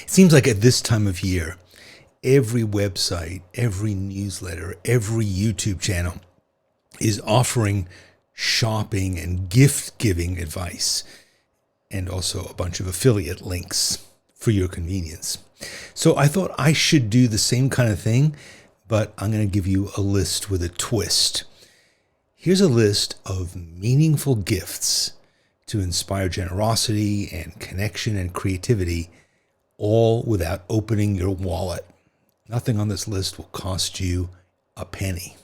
It seems like at this time of year, every website, every newsletter, every YouTube channel is offering shopping and gift giving advice, and also a bunch of affiliate links for your convenience. So I thought I should do the same kind of thing, but I'm going to give you a list with a twist. Here's a list of meaningful gifts to inspire generosity and connection and creativity, all without opening your wallet. Nothing on this list will cost you a penny.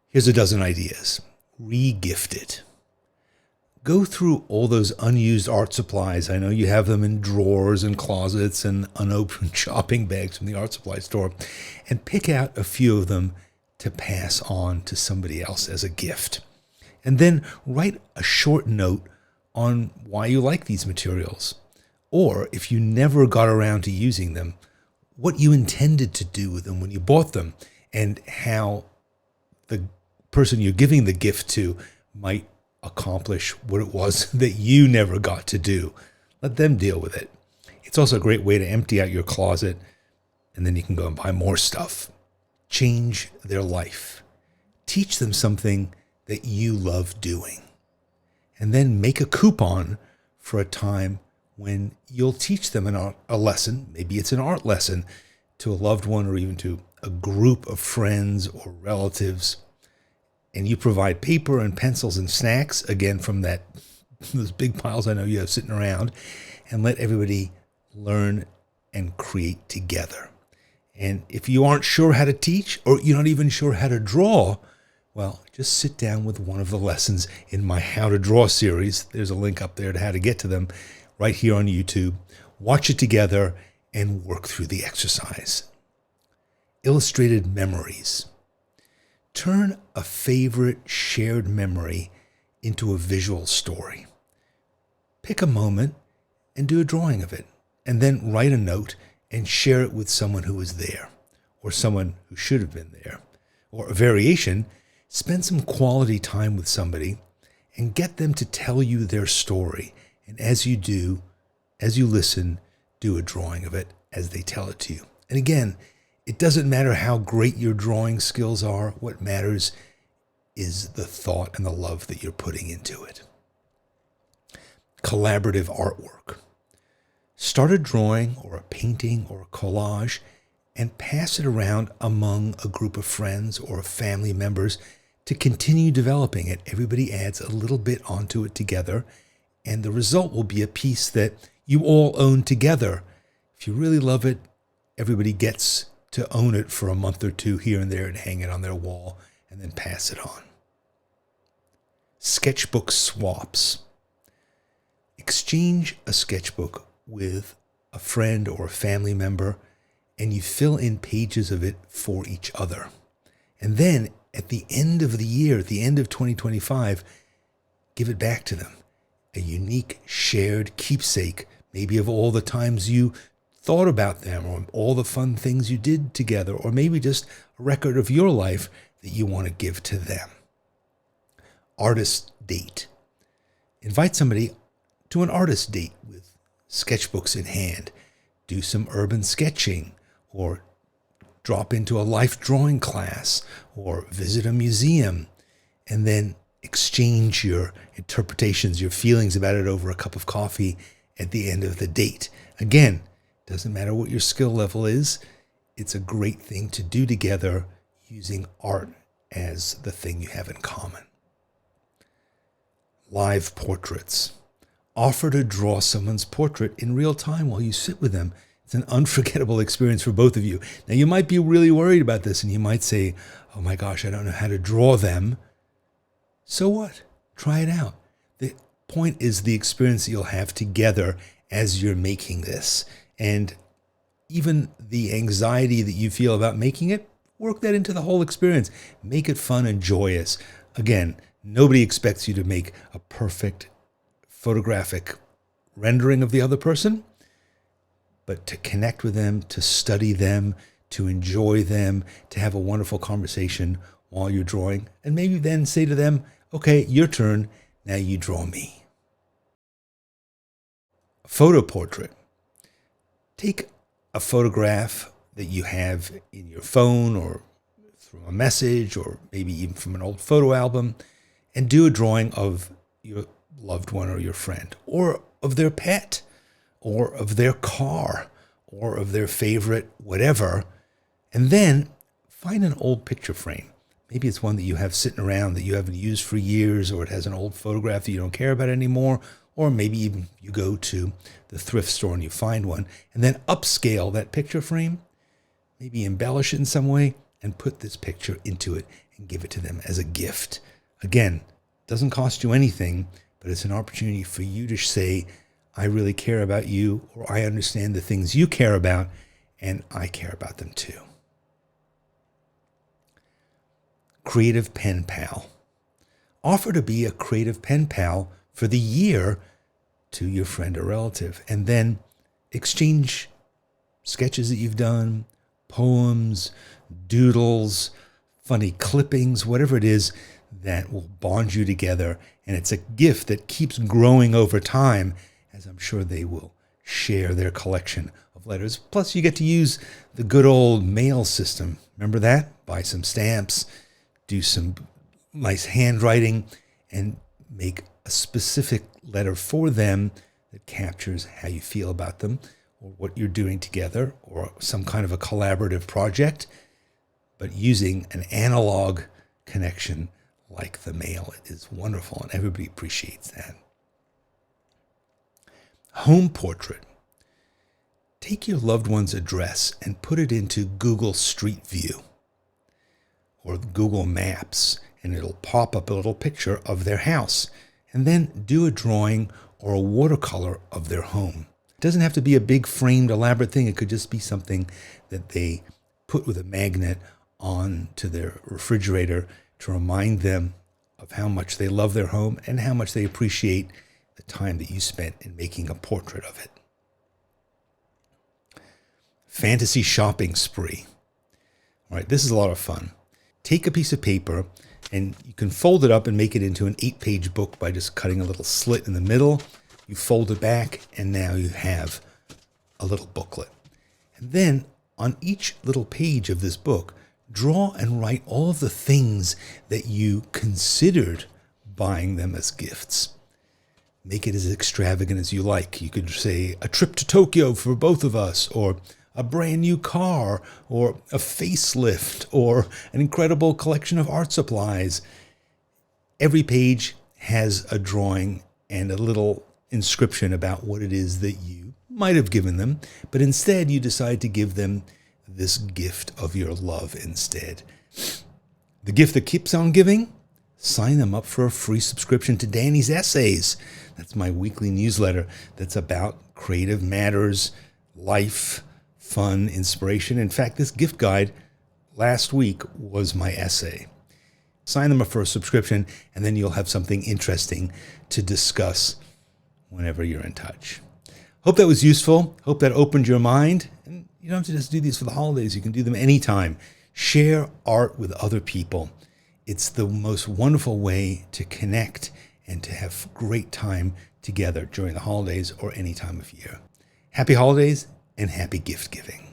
Here's a dozen ideas. Re-gift it. Go through all those unused art supplies. I know you have them in drawers and closets and unopened shopping bags from the art supply store, and pick out a few of them to pass on to somebody else as a gift. And then write a short note on why you like these materials. Or if you never got around to using them, what you intended to do with them when you bought them, and how the person you're giving the gift to might accomplish what it was that you never got to do. Let them deal with it. It's also a great way to empty out your closet, and then you can go and buy more stuff. Change their life. Teach them something that you love doing. And then make a coupon for a time when you'll teach them a lesson. Maybe it's an art lesson to a loved one, or even to a group of friends or relatives. And you provide paper and pencils and snacks, again, from those big piles I know you have sitting around, and let everybody learn and create together. And if you aren't sure how to teach, or you're not even sure how to draw, well, just sit down with one of the lessons in my How to Draw series. There's a link up there to how to get to them right here on YouTube. Watch it together and work through the exercise. Illustrated memories. Turn a favorite shared memory into a visual story. Pick a moment and do a drawing of it, and then write a note and share it with someone who was there, or someone who should have been there. Or a variation, spend some quality time with somebody and get them to tell you their story. And as you listen, do a drawing of it as they tell it to you. And again, it doesn't matter how great your drawing skills are. What matters is the thought and the love that you're putting into it. Collaborative artwork. Start a drawing or a painting or a collage and pass it around among a group of friends or family members to continue developing it. Everybody adds a little bit onto it together, and the result will be a piece that you all own together. If you really love it, everybody gets to own it for a month or two here and there and hang it on their wall and then pass it on. Sketchbook swaps. Exchange a sketchbook with a friend or a family member, and you fill in pages of it for each other. And then at the end of the year, at the end of 2025, give it back to them. A unique shared keepsake, maybe of all the times you thought about them, or all the fun things you did together, or maybe just a record of your life that you want to give to them. Artist date. Invite somebody to an artist date with sketchbooks in hand. Do some urban sketching, or drop into a life drawing class, or visit a museum, and then exchange your interpretations, your feelings about it over a cup of coffee at the end of the date. Again, doesn't matter what your skill level is. It's a great thing to do together using art as the thing you have in common. Live portraits. Offer to draw someone's portrait in real time while you sit with them. It's an unforgettable experience for both of you. Now, you might be really worried about this, and you might say, oh my gosh, I don't know how to draw them. So what? Try it out. The point is the experience that you'll have together as you're making this. And even the anxiety that you feel about making it, work that into the whole experience. Make it fun and joyous. Again, nobody expects you to make a perfect photographic rendering of the other person, but to connect with them, to study them, to enjoy them, to have a wonderful conversation while you're drawing, and maybe then say to them, okay, your turn, now you draw me. A photo portrait. Take a photograph that you have in your phone or through a message or maybe even from an old photo album and do a drawing of your loved one or your friend or of their pet or of their car or of their favorite whatever. And then find an old picture frame. Maybe it's one that you have sitting around that you haven't used for years, or it has an old photograph that you don't care about anymore, or maybe even you go to the thrift store and you find one, and then upscale that picture frame, maybe embellish it in some way, and put this picture into it and give it to them as a gift. Again, it doesn't cost you anything, but it's an opportunity for you to say, I really care about you, or I understand the things you care about, and I care about them too. Creative Pen Pal. Offer to be a creative pen pal for the year to your friend or relative, and then exchange sketches that you've done, poems, doodles, funny clippings, whatever it is that will bond you together. And it's a gift that keeps growing over time, as I'm sure they will share their collection of letters. Plus, you get to use the good old mail system. Remember that? Buy some stamps, do some nice handwriting, and make a specific letter for them that captures how you feel about them or what you're doing together or some kind of a collaborative project, but using an analog connection like the mail. It is wonderful, and everybody appreciates that. Home portrait. Take your loved one's address and put it into Google Street View or Google Maps, and it'll pop up a little picture of their house. And then do a drawing or a watercolor of their home. It doesn't have to be a big framed elaborate thing. It could just be something that they put with a magnet onto their refrigerator to remind them of how much they love their home and how much they appreciate the time that you spent in making a portrait of it. Fantasy shopping spree. All right, this is a lot of fun. Take a piece of paper and you can fold it up and make it into an 8-page book by just cutting a little slit in the middle. You fold it back and now you have a little booklet. And then on each little page of this book, draw and write all of the things that you considered buying them as gifts. Make it as extravagant as you like. You could say a trip to Tokyo for both of us, or a brand new car, or a facelift, or an incredible collection of art supplies. Every page has a drawing and a little inscription about what it is that you might have given them, but instead you decide to give them this gift of your love instead. The gift that keeps on giving? Sign them up for a free subscription to Danny's Essays. That's my weekly newsletter that's about creative matters, life, fun, inspiration. In fact, this gift guide last week was my essay. Sign them up for a subscription, and then you'll have something interesting to discuss whenever you're in touch. Hope that was useful. Hope that opened your mind. And you don't have to just do these for the holidays. You can do them anytime. Share art with other people. It's the most wonderful way to connect and to have great time together during the holidays or any time of year. Happy holidays and happy gift giving.